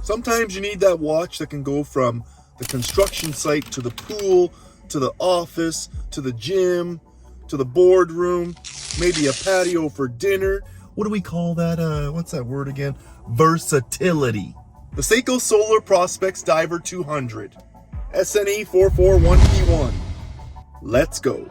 Sometimes you need that watch that can go from the construction site to the pool, to the office, to the gym, to the boardroom, maybe a patio for dinner. What do we call that? What's that word again? Versatility. The SEIKO Solar Prospex Diver 200. SNE441P1. Let's go.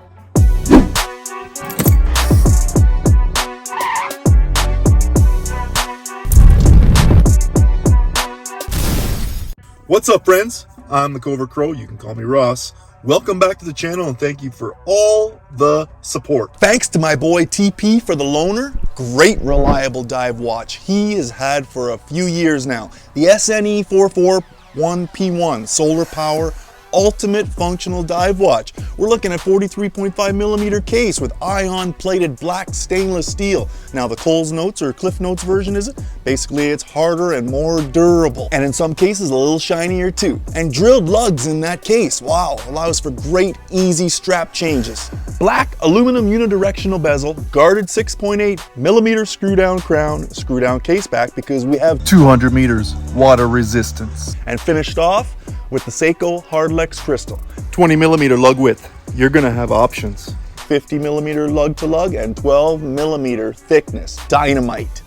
What's up, friends? I'm TheCovertCrow. You can call me Ross. Welcome back to the channel and thank you for all the support. Thanks to my boy TP for the loaner. Great reliable dive watch he has had for a few years now. The SNE441P1 solar power ultimate functional dive watch. We're looking at 43.5 millimeter case with ion plated black stainless steel. Now the Coles Notes or Cliff Notes version is it? Basically it's harder and more durable, and in some cases a little shinier too. And drilled lugs in that case. Wow, allows for great easy strap changes. Black aluminum unidirectional bezel, guarded 6.8 millimeter screw down crown, screw down case back because we have 200 meters water resistance. And finished off with the SEIKO Hardlex crystal. 20 millimeter lug width. You're gonna have options. 50 millimeter lug to lug and 12 millimeter thickness. Dynamite.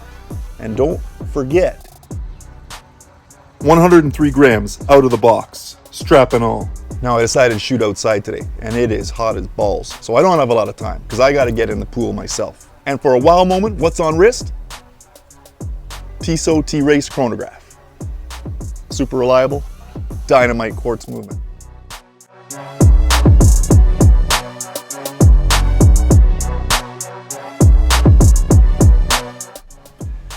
And don't forget, 103 grams out of the box, strap and all. Now I decided to shoot outside today and it is hot as balls. So I don't have a lot of time because I gotta get in the pool myself. And for a wow moment, what's on wrist? Tissot T-Race chronograph. Super reliable. Dynamite quartz movement.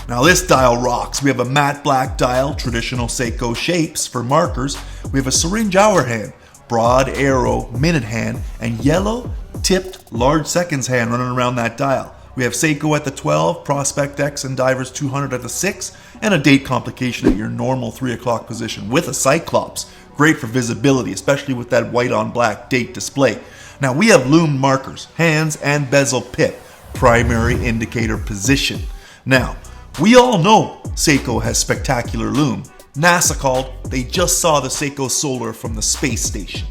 Now this dial rocks. We have a matte black dial, traditional SEIKO shapes for markers. We have a syringe hour hand, broad arrow minute hand, and yellow tipped large seconds hand running around that dial. We have SEIKO at the 12, Prospect X and Divers 200 at the 6, and a date complication at your normal 3 o'clock position with a Cyclops. Great for visibility, especially with that white on black date display. Now we have lume markers, hands and bezel pip, primary indicator position. Now, we all know SEIKO has spectacular lume. NASA called, they just saw the SEIKO Solar from the space station.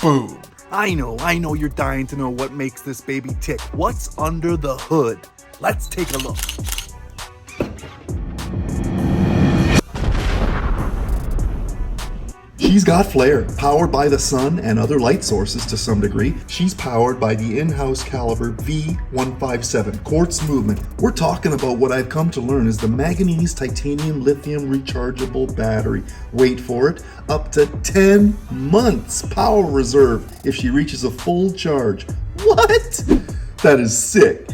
Boom. I know you're dying to know what makes this baby tick. What's under the hood? Let's take a look. She's got flare, powered by the sun and other light sources to some degree. She's powered by the in-house caliber V157 quartz movement. We're talking about what I've come to learn is the manganese titanium lithium rechargeable battery. Wait for it, up to 10 months power reserve if she reaches a full charge. What? That is sick.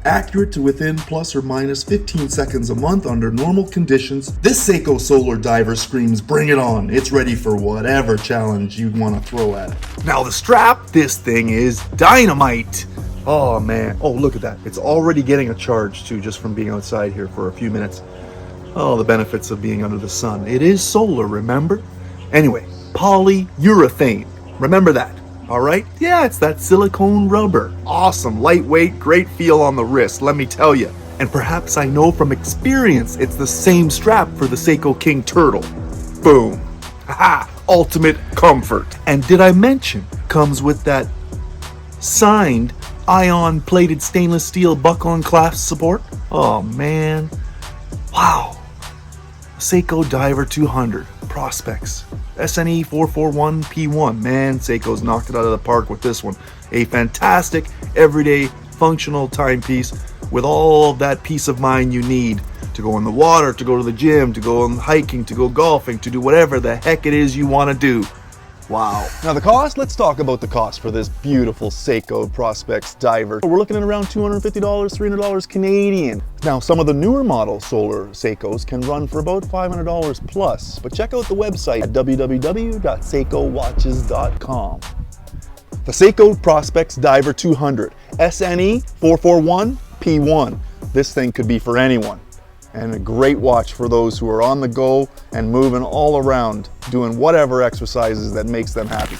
Accurate to within plus or minus 15 seconds a month under normal conditions. This SEIKO Solar Diver screams, bring it on. It's ready for whatever challenge you'd want to throw at it. Now the strap, this thing is dynamite. Oh man, oh look at that. It's already getting a charge too just from being outside here for a few minutes. Oh, the benefits of being under the sun. It is solar, remember? Anyway, polyurethane. Remember that. All right, yeah, it's that silicone rubber. Awesome, lightweight, great feel on the wrist, let me tell you. And perhaps I know from experience, it's the same strap for the SEIKO King Turtle. Boom. Haha, ultimate comfort. And did I mention, comes with that signed ion plated stainless steel buckle and clasp support? Oh man, wow. SEIKO Diver 200, Prospects. SNE441P1. Man, SEIKO's knocked it out of the park with this one. A fantastic, everyday, functional timepiece with all of that peace of mind you need to go in the water, to go to the gym, to go on hiking, to go golfing, to do whatever the heck it is you want to do. Wow. Now the cost, let's talk about the cost for this beautiful SEIKO Prospex Diver. We're looking at around $250, $300 Canadian. Now some of the newer model solar SEIKOs can run for about $500 plus, but check out the website at www.seikowatches.com. The SEIKO Prospex Diver 200, SNE441P1. This thing could be for anyone. And a great watch for those who are on the go and moving all around, doing whatever exercises that makes them happy.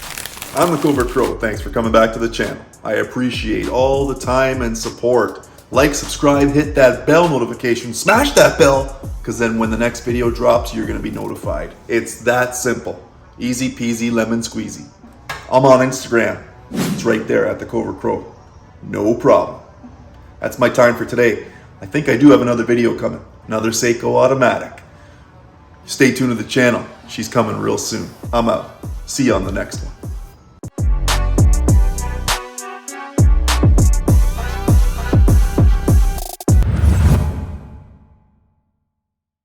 I'm TheCovertCrow. Thanks for coming back to the channel. I appreciate all the time and support. Like, subscribe, hit that bell notification, smash that bell, because then when the next video drops, you're going to be notified. It's that simple. Easy peasy lemon squeezy. I'm on Instagram. It's right there at TheCovertCrow. No problem. That's my time for today. I think I do have another video coming. Another SEIKO automatic. Stay tuned to the channel. She's coming real soon. I'm out. See you on the next one.